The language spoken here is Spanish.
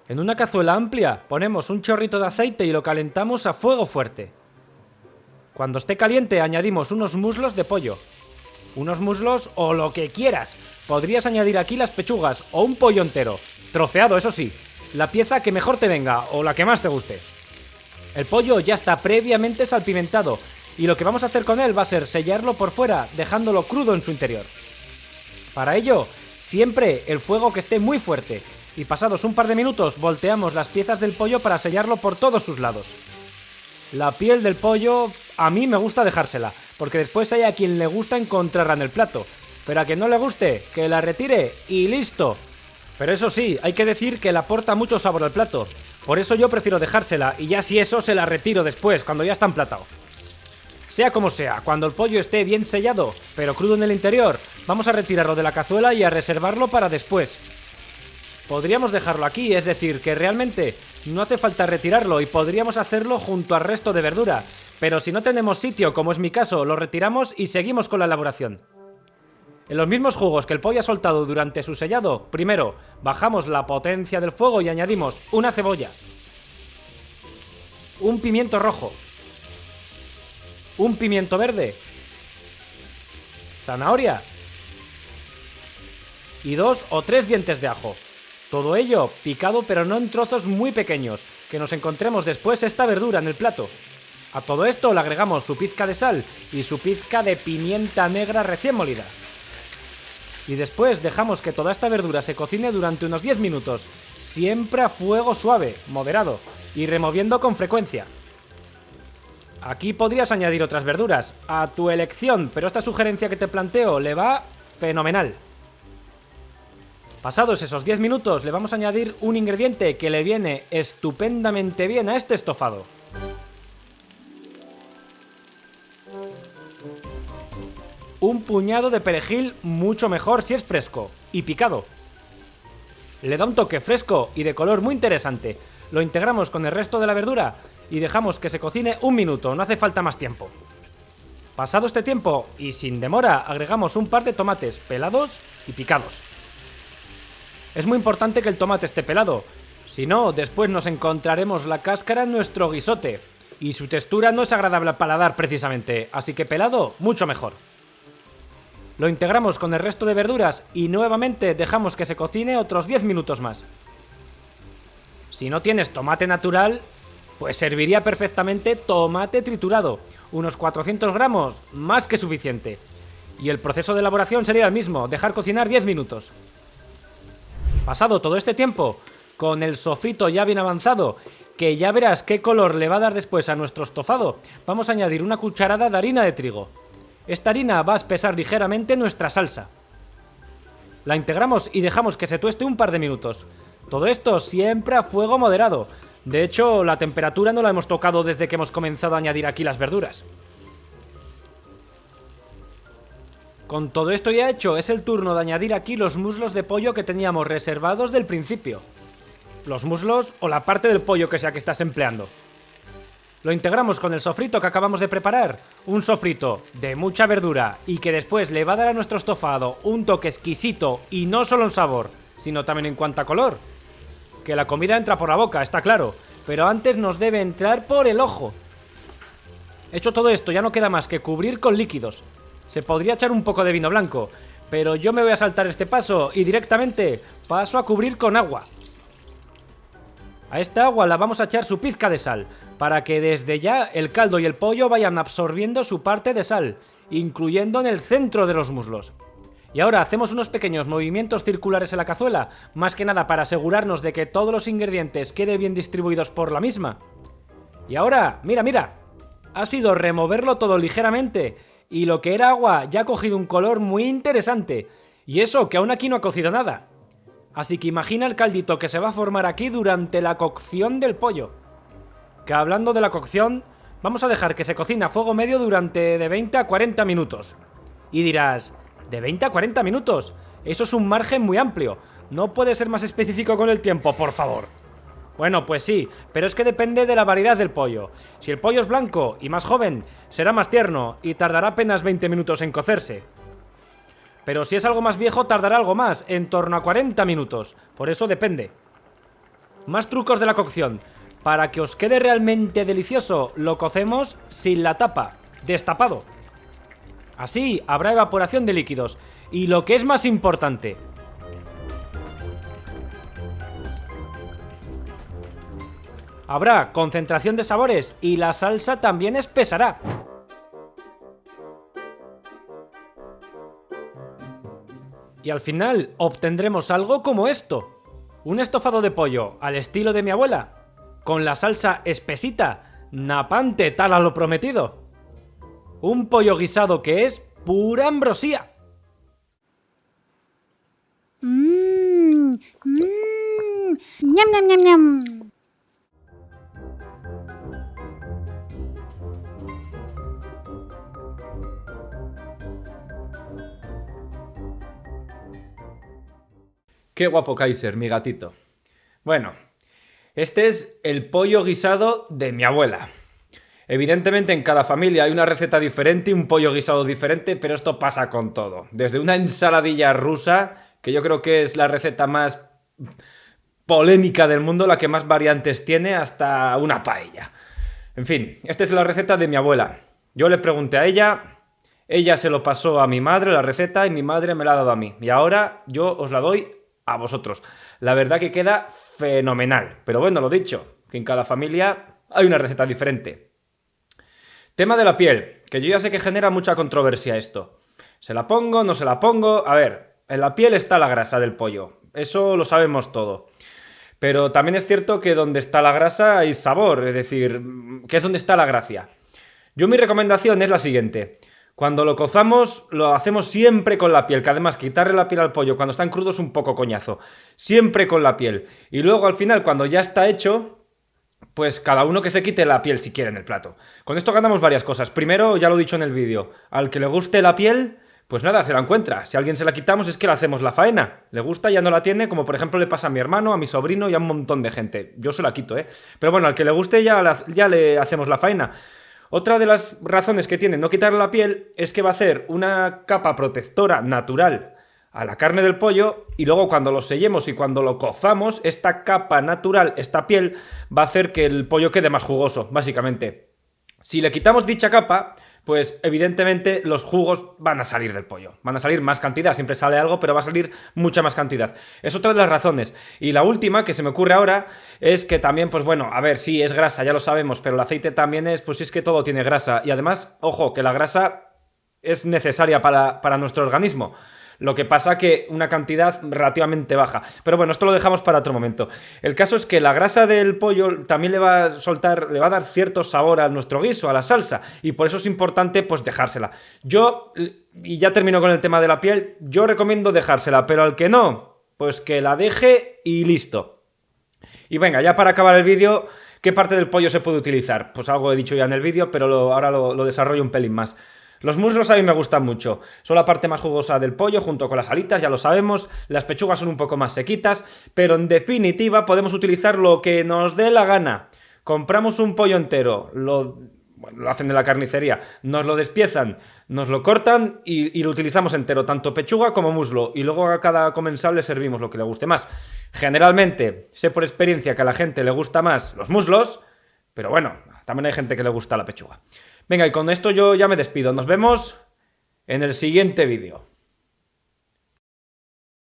En una cazuela amplia ponemos un chorrito de aceite y lo calentamos a fuego fuerte. Cuando esté caliente añadimos unos muslos de pollo. Unos muslos o lo que quieras. Podrías añadir aquí las pechugas o un pollo entero. Troceado, eso sí. La pieza que mejor te venga o la que más te guste. El pollo ya está previamente salpimentado y lo que vamos a hacer con él va a ser sellarlo por fuera, dejándolo crudo en su interior. Para ello, siempre el fuego que esté muy fuerte y pasados un par de minutos volteamos las piezas del pollo para sellarlo por todos sus lados. La piel del pollo a mí me gusta dejársela, porque después hay a quien le gusta encontrarla en el plato, pero a quien no le guste, que la retire y listo. Pero eso sí, hay que decir que le aporta mucho sabor al plato, por eso yo prefiero dejársela y ya si eso se la retiro después, cuando ya está emplatado. Sea como sea, cuando el pollo esté bien sellado, pero crudo en el interior, vamos a retirarlo de la cazuela y a reservarlo para después. Podríamos dejarlo aquí, es decir, que realmente no hace falta retirarlo y podríamos hacerlo junto al resto de verdura, pero si no tenemos sitio, como es mi caso, lo retiramos y seguimos con la elaboración. En los mismos jugos que el pollo ha soltado durante su sellado, primero bajamos la potencia del fuego y añadimos una cebolla, un pimiento rojo, un pimiento verde, zanahoria y 2 o 3 dientes de ajo. Todo ello picado pero no en trozos muy pequeños, que nos encontremos después esta verdura en el plato. A todo esto le agregamos su pizca de sal y su pizca de pimienta negra recién molida. Y después dejamos que toda esta verdura se cocine durante unos 10 minutos, siempre a fuego suave, moderado, y removiendo con frecuencia. Aquí podrías añadir otras verduras, a tu elección, pero esta sugerencia que te planteo le va fenomenal. Pasados esos 10 minutos le vamos a añadir un ingrediente que le viene estupendamente bien a este estofado. Un puñado de perejil, mucho mejor si es fresco y picado. Le da un toque fresco y de color muy interesante. Lo integramos con el resto de la verdura y dejamos que se cocine un minuto, no hace falta más tiempo. Pasado este tiempo y sin demora agregamos un par de tomates pelados y picados. Es muy importante que el tomate esté pelado, si no, después nos encontraremos la cáscara en nuestro guisote y su textura no es agradable al paladar precisamente, así que pelado, mucho mejor. Lo integramos con el resto de verduras y nuevamente dejamos que se cocine otros 10 minutos más. Si no tienes tomate natural, pues serviría perfectamente tomate triturado, unos 400 gramos, más que suficiente. Y el proceso de elaboración sería el mismo, dejar cocinar 10 minutos. Pasado todo este tiempo, con el sofrito ya bien avanzado, que ya verás qué color le va a dar después a nuestro estofado, vamos a añadir una cucharada de harina de trigo. Esta harina va a espesar ligeramente nuestra salsa. La integramos y dejamos que se tueste un par de minutos. Todo esto siempre a fuego moderado. De hecho, la temperatura no la hemos tocado desde que hemos comenzado a añadir aquí las verduras. Con todo esto ya hecho, es el turno de añadir aquí los muslos de pollo que teníamos reservados del principio. Los muslos o la parte del pollo que sea que estás empleando. Lo integramos con el sofrito que acabamos de preparar, un sofrito de mucha verdura y que después le va a dar a nuestro estofado un toque exquisito y no solo en sabor, sino también en cuanto a color. Que la comida entra por la boca, está claro, pero antes nos debe entrar por el ojo. Hecho todo esto, ya no queda más que cubrir con líquidos. Se podría echar un poco de vino blanco, pero yo me voy a saltar este paso y directamente paso a cubrir con agua. A esta agua la vamos a echar su pizca de sal, para que desde ya el caldo y el pollo vayan absorbiendo su parte de sal, incluyendo en el centro de los muslos. Y ahora hacemos unos pequeños movimientos circulares en la cazuela, más que nada para asegurarnos de que todos los ingredientes queden bien distribuidos por la misma. Y ahora, mira, ha sido removerlo todo ligeramente, y lo que era agua ya ha cogido un color muy interesante, y eso que aún aquí no ha cocido nada. Así que imagina el caldito que se va a formar aquí durante la cocción del pollo. Que hablando de la cocción, vamos a dejar que se cocine a fuego medio durante de 20 a 40 minutos. Y dirás, ¿de 20 a 40 minutos? Eso es un margen muy amplio. ¿No puede ser más específico con el tiempo, por favor? Bueno, pues sí, pero es que depende de la variedad del pollo. Si el pollo es blanco y más joven, será más tierno y tardará apenas 20 minutos en cocerse. Pero si es algo más viejo, tardará algo más, en torno a 40 minutos. Por eso depende. Más trucos de la cocción. Para que os quede realmente delicioso, lo cocemos sin la tapa, destapado. Así habrá evaporación de líquidos. Y lo que es más importante, habrá concentración de sabores y la salsa también espesará. Y al final obtendremos algo como esto. Un estofado de pollo al estilo de mi abuela, con la salsa espesita, napante tal a lo prometido. Un pollo guisado que es pura ambrosía. Ñam, ñam, ñam, ñam. Qué guapo Kaiser, mi gatito. Bueno, este es el pollo guisado de mi abuela. Evidentemente en cada familia hay una receta diferente y un pollo guisado diferente, pero esto pasa con todo. Desde una ensaladilla rusa, que yo creo que es la receta más polémica del mundo, la que más variantes tiene, hasta una paella. En fin, esta es la receta de mi abuela. Yo le pregunté a ella se lo pasó a mi madre la receta y mi madre me la ha dado a mí. Y ahora yo os la doy a vosotros. La verdad que queda fenomenal. Pero bueno, lo dicho, que en cada familia hay una receta diferente. Tema de la piel, que yo ya sé que genera mucha controversia esto. ¿Se la pongo? ¿No se la pongo? A ver, en la piel está la grasa del pollo. Eso lo sabemos todo. Pero también es cierto que donde está la grasa hay sabor. Es decir, que es donde está la gracia. Yo mi recomendación es la siguiente. Cuando lo cozamos, lo hacemos siempre con la piel, que además quitarle la piel al pollo cuando están crudos es un poco coñazo. Siempre con la piel. Y luego al final, cuando ya está hecho, pues cada uno que se quite la piel si quiere en el plato. Con esto ganamos varias cosas. Primero, ya lo he dicho en el vídeo, al que le guste la piel, pues nada, se la encuentra. Si a alguien se la quitamos es que le hacemos la faena. Le gusta, ya no la tiene, como por ejemplo le pasa a mi hermano, a mi sobrino y a un montón de gente. Yo se la quito, ¿eh? Pero bueno, al que le guste ya le hacemos la faena. Otra de las razones que tiene no quitarle la piel es que va a hacer una capa protectora natural a la carne del pollo y luego cuando lo sellemos y cuando lo cozamos, esta capa natural, esta piel, va a hacer que el pollo quede más jugoso, básicamente. Si le quitamos dicha capa, pues evidentemente los jugos van a salir del pollo. Van a salir más cantidad, siempre sale algo, pero va a salir mucha más cantidad. Es otra de las razones. Y la última que se me ocurre ahora es que también, pues bueno, a ver, sí, es grasa, ya lo sabemos, pero el aceite también es, pues es que todo tiene grasa. Y además, ojo, que la grasa es necesaria para nuestro organismo. Lo que pasa que una cantidad relativamente baja. Pero bueno, esto lo dejamos para otro momento. El caso es que la grasa del pollo también le va a dar cierto sabor a nuestro guiso, a la salsa. Y por eso es importante, pues, dejársela. Yo, y ya termino con el tema de la piel, yo recomiendo dejársela, pero al que no, pues que la deje y listo. Y venga, ya para acabar el vídeo, ¿qué parte del pollo se puede utilizar? Pues algo he dicho ya en el vídeo, pero ahora lo desarrollo un pelín más. Los muslos a mí me gustan mucho, son la parte más jugosa del pollo junto con las alitas, ya lo sabemos, las pechugas son un poco más sequitas, pero en definitiva podemos utilizar lo que nos dé la gana. Compramos un pollo entero, lo hacen en la carnicería, nos lo despiezan, nos lo cortan y lo utilizamos entero, tanto pechuga como muslo, y luego a cada comensal le servimos lo que le guste más. Generalmente, sé por experiencia que a la gente le gusta más los muslos, pero bueno, también hay gente que le gusta la pechuga. Venga, y con esto yo ya me despido. Nos vemos en el siguiente vídeo.